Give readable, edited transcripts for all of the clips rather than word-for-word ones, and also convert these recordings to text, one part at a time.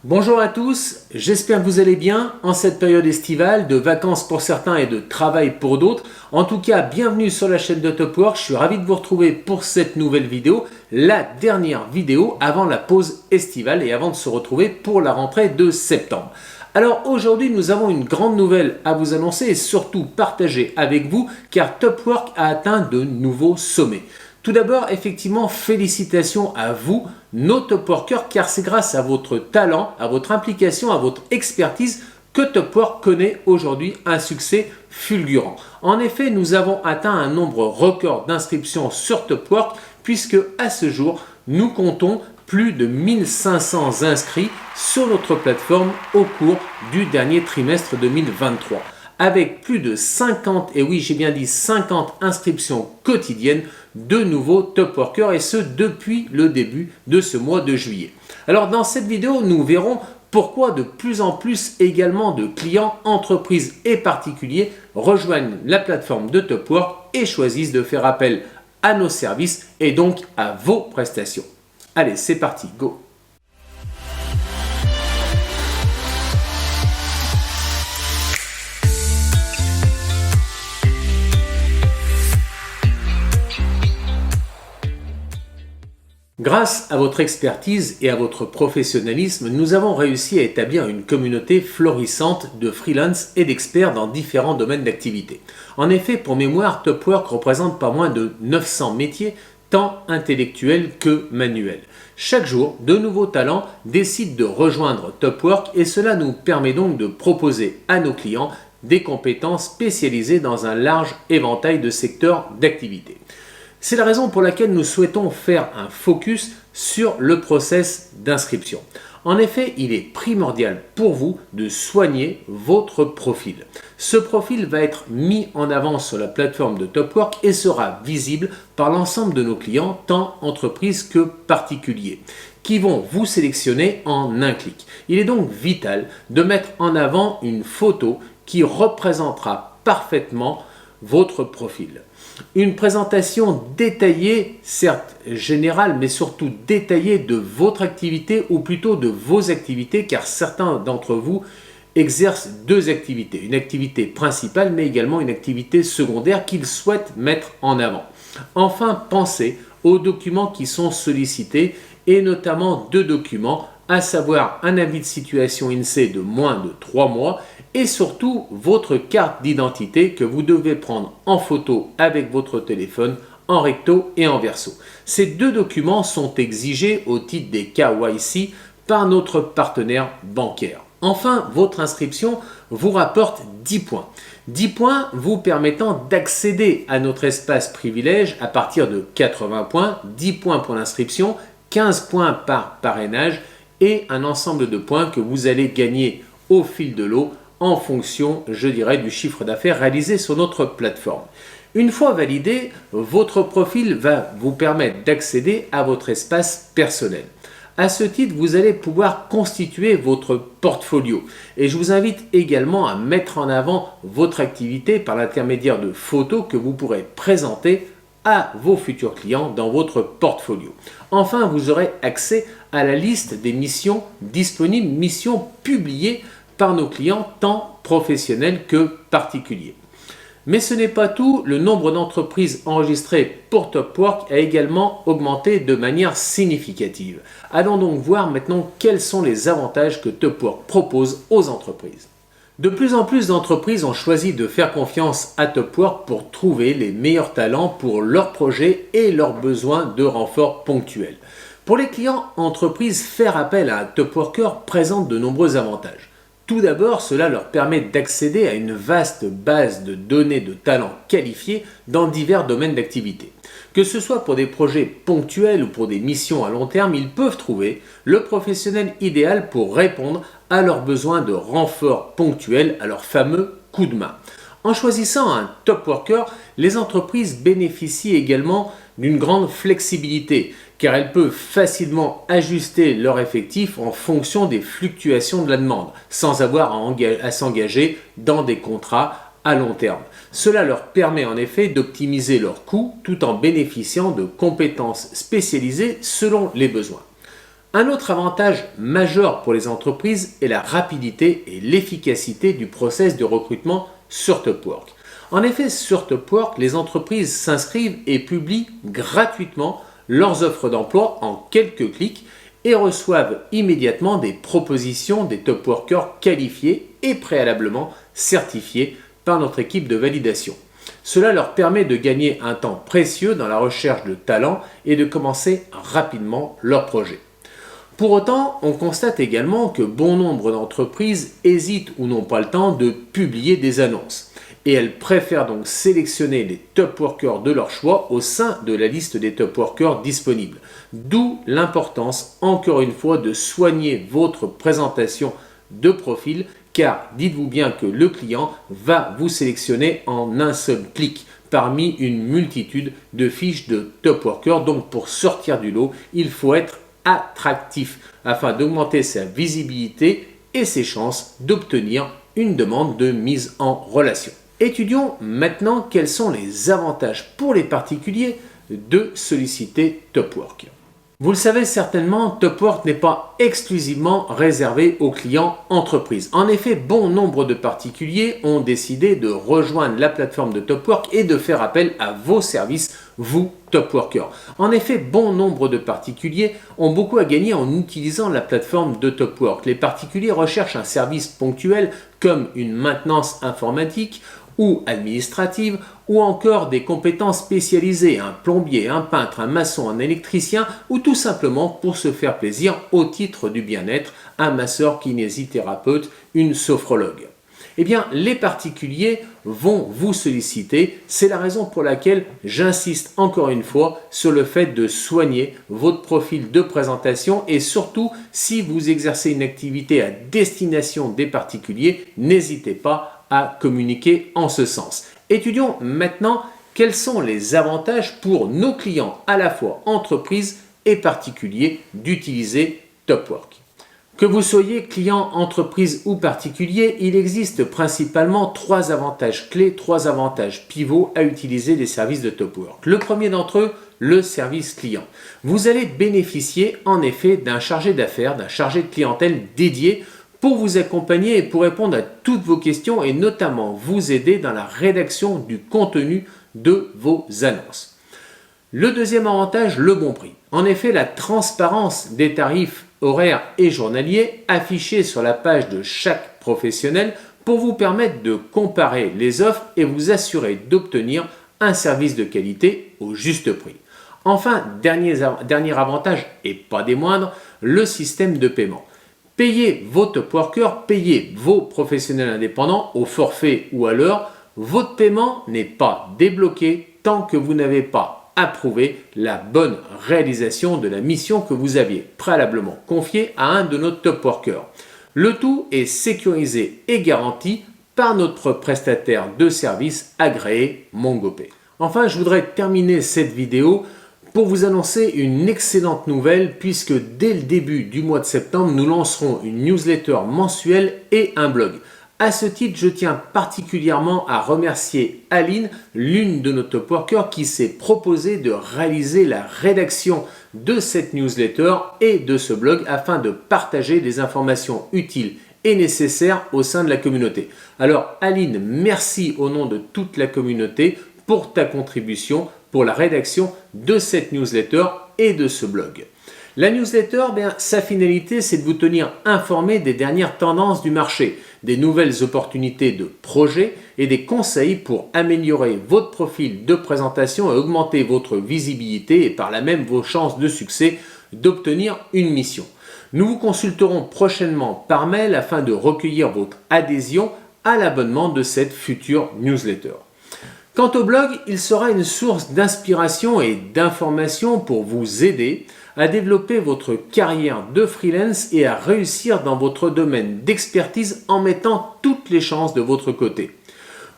Bonjour à tous, j'espère que vous allez bien en cette période estivale, de vacances pour certains et de travail pour d'autres. En tout cas, bienvenue sur la chaîne de Topwork, je suis ravi de vous retrouver pour cette nouvelle vidéo, la dernière vidéo avant la pause estivale et avant de se retrouver pour la rentrée de septembre. Alors aujourd'hui, nous avons une grande nouvelle à vous annoncer et surtout partager avec vous car Topwork a atteint de nouveaux sommets. Tout d'abord, effectivement, félicitations à vous, nos Topworkers, car c'est grâce à votre talent, à votre implication, à votre expertise que Topwork connaît aujourd'hui un succès fulgurant. En effet, nous avons atteint un nombre record d'inscriptions sur Topwork, puisque à ce jour, nous comptons plus de 1500 inscrits sur notre plateforme au cours du dernier trimestre 2023. Avec plus de 50, et oui j'ai bien dit 50 inscriptions quotidiennes de nouveaux Topworkers et ce depuis le début de ce mois de juillet. Alors dans cette vidéo nous verrons pourquoi de plus en plus également de clients, entreprises et particuliers rejoignent la plateforme de Topwork et choisissent de faire appel à nos services et donc à vos prestations. Allez c'est parti, go! Grâce à votre expertise et à votre professionnalisme, nous avons réussi à établir une communauté florissante de freelance et d'experts dans différents domaines d'activité. En effet, pour mémoire, Topwork représente pas moins de 900 métiers, tant intellectuels que manuels. Chaque jour, de nouveaux talents décident de rejoindre Topwork et cela nous permet donc de proposer à nos clients des compétences spécialisées dans un large éventail de secteurs d'activité. C'est la raison pour laquelle nous souhaitons faire un focus sur le process d'inscription. En effet, il est primordial pour vous de soigner votre profil. Ce profil va être mis en avant sur la plateforme de Topwork et sera visible par l'ensemble de nos clients, tant entreprises que particuliers, qui vont vous sélectionner en un clic. Il est donc vital de mettre en avant une photo qui représentera parfaitement votre profil. Une présentation détaillée, certes générale, mais surtout détaillée de votre activité ou plutôt de vos activités, car certains d'entre vous exercent deux activités. Une activité principale, mais également une activité secondaire qu'ils souhaitent mettre en avant. Enfin, pensez aux documents qui sont sollicités et notamment deux documents, à savoir un avis de situation INSEE de moins de 3 mois et surtout votre carte d'identité que vous devez prendre en photo avec votre téléphone en recto et en verso. Ces deux documents sont exigés au titre des KYC par notre partenaire bancaire. Enfin, votre inscription vous rapporte 10 points. 10 points vous permettant d'accéder à notre espace privilège à partir de 80 points, 10 points pour l'inscription, 15 points par parrainage et un ensemble de points que vous allez gagner au fil de l'eau en fonction, je dirais, du chiffre d'affaires réalisé sur notre plateforme. Une fois validé, votre profil va vous permettre d'accéder à votre espace personnel. À ce titre, vous allez pouvoir constituer votre portfolio et je vous invite également à mettre en avant votre activité par l'intermédiaire de photos que vous pourrez présenter à vos futurs clients dans votre portfolio. Enfin, vous aurez accès à la liste des missions disponibles, missions publiées par nos clients tant professionnels que particuliers. Mais ce n'est pas tout, le nombre d'entreprises enregistrées pour Topwork a également augmenté de manière significative. Allons donc voir maintenant quels sont les avantages que Topwork propose aux entreprises. De plus en plus d'entreprises ont choisi de faire confiance à Topwork pour trouver les meilleurs talents pour leurs projets et leurs besoins de renfort ponctuels. Pour les clients entreprises, faire appel à un Topworker présente de nombreux avantages. Tout d'abord, cela leur permet d'accéder à une vaste base de données de talents qualifiés dans divers domaines d'activité. Que ce soit pour des projets ponctuels ou pour des missions à long terme, ils peuvent trouver le professionnel idéal pour répondre à leurs besoins de renfort ponctuel, à leur fameux coup de main. En choisissant un Topworker, les entreprises bénéficient également d'une grande flexibilité, car elles peuvent facilement ajuster leur effectif en fonction des fluctuations de la demande, sans avoir à s'engager dans des contrats à long terme. Cela leur permet en effet d'optimiser leurs coûts tout en bénéficiant de compétences spécialisées selon les besoins. Un autre avantage majeur pour les entreprises est la rapidité et l'efficacité du process de recrutement sur Topwork. En effet, sur Topwork, les entreprises s'inscrivent et publient gratuitement leurs offres d'emploi en quelques clics et reçoivent immédiatement des propositions des top workers qualifiés et préalablement certifiés par notre équipe de validation. Cela leur permet de gagner un temps précieux dans la recherche de talents et de commencer rapidement leur projet. Pour autant, on constate également que bon nombre d'entreprises hésitent ou n'ont pas le temps de publier des annonces. Et elles préfèrent donc sélectionner les top workers de leur choix au sein de la liste des top workers disponibles. D'où l'importance, encore une fois, de soigner votre présentation de profil, car dites-vous bien que le client va vous sélectionner en un seul clic parmi une multitude de fiches de top workers. Donc pour sortir du lot, il faut être attractif afin d'augmenter sa visibilité et ses chances d'obtenir une demande de mise en relation. Étudions maintenant quels sont les avantages pour les particuliers de solliciter Topwork. Vous le savez certainement, Topwork n'est pas exclusivement réservé aux clients entreprises. En effet, bon nombre de particuliers ont décidé de rejoindre la plateforme de Topwork et de faire appel à vos services, vous, Topworkers. En effet, bon nombre de particuliers ont beaucoup à gagner en utilisant la plateforme de Topwork. Les particuliers recherchent un service ponctuel comme une maintenance informatique ou administrative, ou encore des compétences spécialisées, un plombier, un peintre, un maçon, un électricien, ou tout simplement pour se faire plaisir au titre du bien-être, un masseur, kinésithérapeute, une sophrologue. Eh bien, les particuliers vont vous solliciter. C'est la raison pour laquelle j'insiste encore une fois sur le fait de soigner votre profil de présentation et surtout, si vous exercez une activité à destination des particuliers, n'hésitez pas à communiquer en ce sens. Étudions maintenant quels sont les avantages pour nos clients, à la fois entreprises et particuliers, d'utiliser Topwork. Que vous soyez client, entreprise ou particulier, il existe principalement trois avantages clés, trois avantages pivots à utiliser les services de Topwork. Le premier d'entre eux, le service client. Vous allez bénéficier en effet d'un chargé d'affaires, d'un chargé de clientèle dédié pour vous accompagner et pour répondre à toutes vos questions et notamment vous aider dans la rédaction du contenu de vos annonces. Le deuxième avantage, le bon prix. En effet, la transparence des tarifs horaires et journaliers affichés sur la page de chaque professionnel pour vous permettre de comparer les offres et vous assurer d'obtenir un service de qualité au juste prix. Enfin, dernier avantage et pas des moindres, le système de paiement. Payez vos top workers, payez vos professionnels indépendants au forfait ou à l'heure. Votre paiement n'est pas débloqué tant que vous n'avez pas approuvé la bonne réalisation de la mission que vous aviez préalablement confiée à un de nos top workers. Le tout est sécurisé et garanti par notre prestataire de service agréé MongoPay. Enfin, je voudrais terminer cette vidéo pour vous annoncer une excellente nouvelle puisque dès le début du mois de septembre, nous lancerons une newsletter mensuelle et un blog. À ce titre, je tiens particulièrement à remercier Aline, l'une de nos top workers qui s'est proposée de réaliser la rédaction de cette newsletter et de ce blog afin de partager des informations utiles et nécessaires au sein de la communauté. Alors Aline, merci au nom de toute la communauté pour ta contribution pour la rédaction de cette newsletter et de ce blog. La newsletter, sa finalité, c'est de vous tenir informé des dernières tendances du marché, des nouvelles opportunités de projets et des conseils pour améliorer votre profil de présentation et augmenter votre visibilité et par là même vos chances de succès d'obtenir une mission. Nous vous consulterons prochainement par mail afin de recueillir votre adhésion à l'abonnement de cette future newsletter. Quant au blog, il sera une source d'inspiration et d'information pour vous aider à développer votre carrière de freelance et à réussir dans votre domaine d'expertise en mettant toutes les chances de votre côté.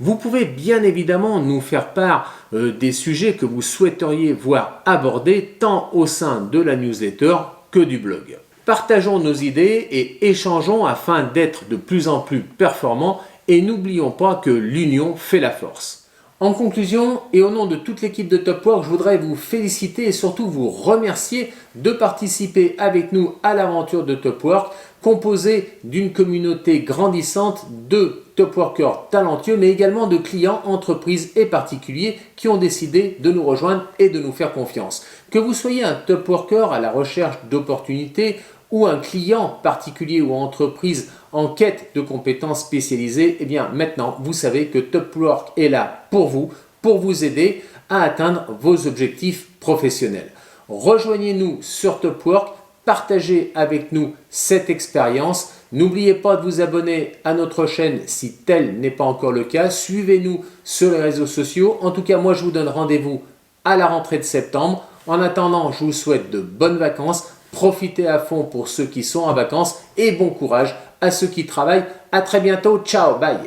Vous pouvez bien évidemment nous faire part des sujets que vous souhaiteriez voir abordés tant au sein de la newsletter que du blog. Partageons nos idées et échangeons afin d'être de plus en plus performants et n'oublions pas que l'union fait la force. En conclusion, et au nom de toute l'équipe de Top Work, je voudrais vous féliciter et surtout vous remercier de participer avec nous à l'aventure de Top Work, composée d'une communauté grandissante de Top Workers talentueux, mais également de clients, entreprises et particuliers qui ont décidé de nous rejoindre et de nous faire confiance. Que vous soyez un Top Worker à la recherche d'opportunités ou un client particulier ou entreprise en quête de compétences spécialisées, eh bien maintenant vous savez que Top Work est là pour vous aider à atteindre vos objectifs professionnels. Rejoignez-nous sur Top Work, partagez avec nous cette expérience. N'oubliez pas de vous abonner à notre chaîne si tel n'est pas encore le cas. Suivez-nous sur les réseaux sociaux. En tout cas, moi je vous donne rendez-vous à la rentrée de septembre. En attendant, je vous souhaite de bonnes vacances. Profitez à fond pour ceux qui sont en vacances et bon courage à ceux qui travaillent. À très bientôt. Ciao, bye.